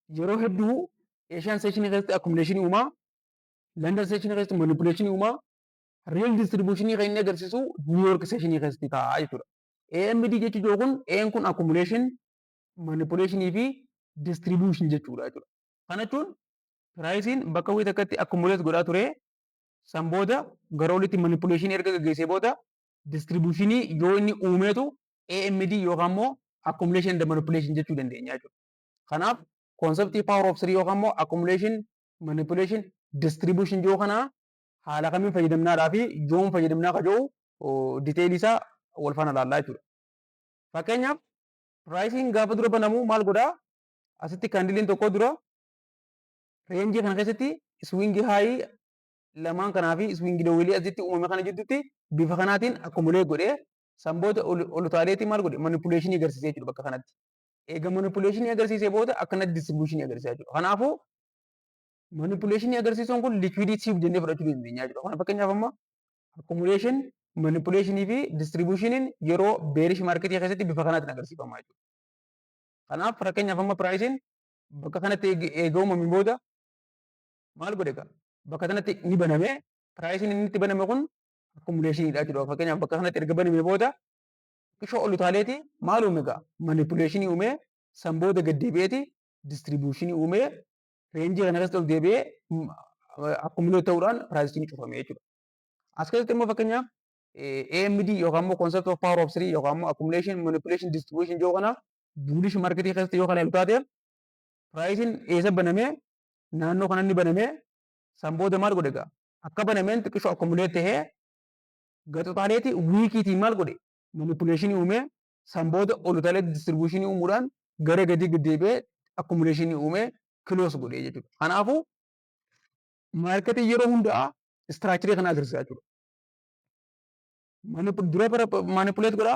yeroo hedduu Asian section keessatti accumulation uumaa, London section keessatti manipulation uumaa, real distribution kan inni agarsiisu New York section keessatti ta'a jechuudha. AMD jechuun kun A kun accumulation, manipulation fi distribution jechuudha jechuudha. Kana jechuun pricing bakka wayii takkatti accumulate godhaa ture, san booda gara olitti manipulation erga gaggeessee booda distribution yoo inni uumeetu AMD yookaan immoo accumulation and manipulation jechuu dandeenya jechuudha. Kanaaf concept power of three yookaan immoo accumulation, manipulation, distribution yoo kana haala kamiin fayyadamnaadhaa fi yoom fayyadamnaa ka jedhu detail isaa wal faana ilaallaa jechuudha. Fakkeenyaaf pricing gaafa dura banamu maal godhaa? Asitti kaandiliin tokko dura reenjii kana keessatti swing high lamaan kanaa fi swing loowilii asitti uumame kana jidduutti bifa kanaatiin accumulate godhee san booda ol utaaleetii maal godhe manipulation agarsiisee jechuudha bakka kanatti. Eega manipulation agarsiisee booda akkanatti distribution agarsiisaa jechuudha. Kanaafuu manipulation agarsiisuun kun liquidity jennee fudhachuu dandeenya jechuudha. Kana fakkeenyaaf amma accumulation, manipulation fi distribution yeroo bearish market keessatti bifa kanaatiin agarsiifama jechuudha. Kanaaf fakkeenyaaf amma pricing bakka kanatti eega uumameen booda maal godhe egaa bakka kanatti ni baname, pricing inni itti baname kun accumulation dha jechuudha. Fakkeenyaaf bakka kanatti erga baname booda qishoo ol utaaleeti maal uume egaa manipulation uume, san booda gad deebi'eeti distribution uume, reenjii kana keessatti ol deebi'ee accumulate ta'uudhaan pricing cufame jechuudha. As keessatti immoo fakkeenyaaf AMD yookaan immoo concept of power of three yookaan immoo accumulation, manipulation, distribution yoo kana bullish market keessatti yoo kana ilaaluu taate pricing eessa baname naannoo kana inni baname san booda maal godhe egaa akka banameen xiqqishoo accumulate tahee gaxuxaaleeti wiikiitiin maal godhe manipulation uume, san booda ol utaalee distribution uumuudhaan gara gadii gad deebi'ee accumulation uume close godhe jechuudha. Kanaafuu maarketii yeroo hundaa structure kana agarsiisa jechuudha. Dura manipulate godha,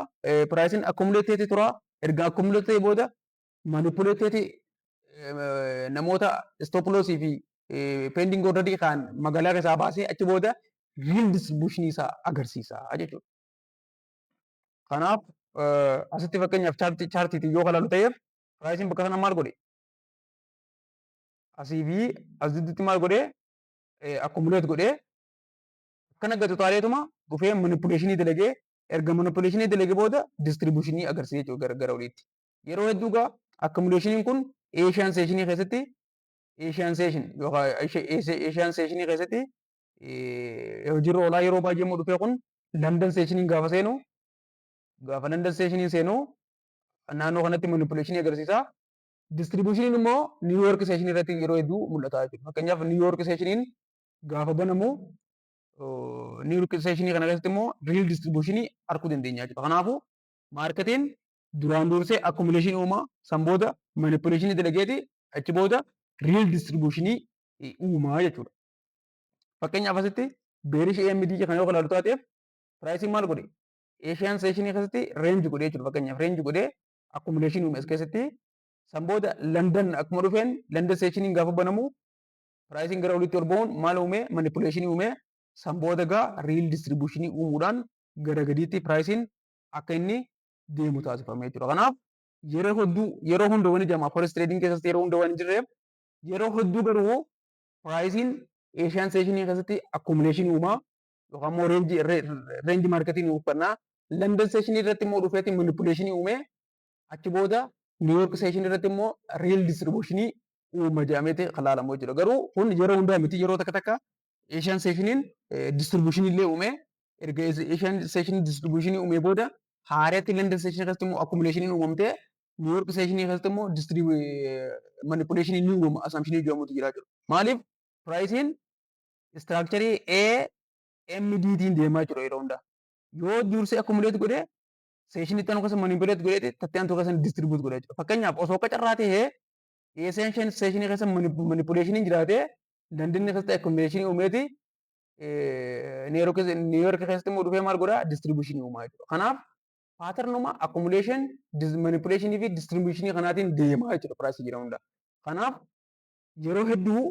pricing accumulate tura, erga accumulate booda manipulate namoota stop loss fi pending order kan magaalaa keessaa baasee achi booda real distribution isaa agarsiisa jechuudha. Kanaaf asitti fakkeenyaaf chaartiitiin yoo ilaallu ta'eef pricing bakka kana maal godhe asii fi as gidduutti maal godhe accumulate godhe akkana gaxuxaaleetuma dhufee manipulation dalagee erga manipulation dalagee booda distribution agarsiisa jechuudha gara oliitti. Yeroo hedduu gaa accumulation kun Asian section keessatti Asian section yookaan Asian section keessatti hojiirra oolaa yeroo baay'ee immoo dhufee kun London section gaafa seenu gaafa London section seenu naannoo kanatti manipulation agarsiisa. Distribution immoo New York section irratti yeroo hedduu mul'ata jechuudha. Fakkeenyaaf New York section gaafa banamu New York section kana keessatti immoo real distribution arguu dandeenya jechuudha. Kanaafuu maarketiin duraan dursee accumulation uumaa san booda manipulation dalageeti achi booda real distribution uumaa jechuudha. Fakkeenyaaf asitti bearish AMD kan yoo ilaallu taateef pricing maal godhe Asian section keessatti range godhe jechuudha. Fakkeenyaaf range godhe accumulation uume as keessatti san booda London akkuma dhufeen London section gaafa banamu pricing gara olitti ol ba'uun maal uume manipulation uume san booda gaa real distribution uumuudhaan gara gadiitti pricing akka inni deemu taasifame jechuudha. Kanaaf yeroo hunda wani jedhama forex trading keessatti yeroo hunda waan jirreef yeroo hedduu garuu pricing Asian section keessatti accumulation uumaa yookaan immoo range marketing uffannaa London section irratti immoo dhufeetti manipulation uume achi booda New York section irratti immoo real distribution uuma jedhameeti ilaalamu jechuudha. Garuu kun yeroo hundaa miti yeroo takka takka Asian section distribution illee uume erga Asian section distribution uume booda haareetti London section keessatti immoo accumulation uumamtee New York section keessatti immoo manipulation ni uumama assumption jedhamutu jira jechuudha. Maaliif pricing structure AMD tiin deemaa jechuudha yeroo hundaa. Yoo dursee accumulate godhee section itti aanu keessa manipulate godhee tattee aantu keessa distribute godhee jechuudha. Fakkeenyaaf osoo qacarraa ta'ee Asian section keessa manipulation jiraatee London keessatti accumulation uumeeti New York keessatti immoo dhufee maal godhaa distribution uumaa jechuudha. Kanaaf patternuma accumulation, manipulation fi distribution kanaatiin deemaa jechuudha pricing jedhamu hundaa. Kanaaf yeroo hedduu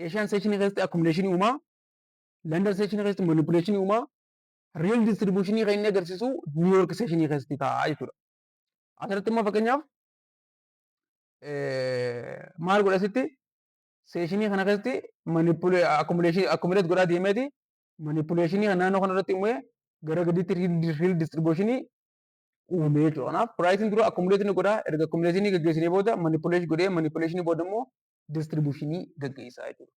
Asian section keessatti accumulation uumaa, London section keessatti manipulation uumaa, real distribution kan inni agarsiisu New York section keessatti ta'a jechuudha. Asirratti immoo fakkeenyaaf maal godha asitti seeshinii kana keessatti accumulate godhaa deemeeti manipuleeshinii naannoo kana irratti uumee gara gadiitti real distribution uume jechuudha. Kanaaf piraayitiin dura accumulate godhaa erga accumulation gaggeessinee booda manipuleeshin godhee manipuleeshinii booda immoo distribution gaggeessaa jechuudha.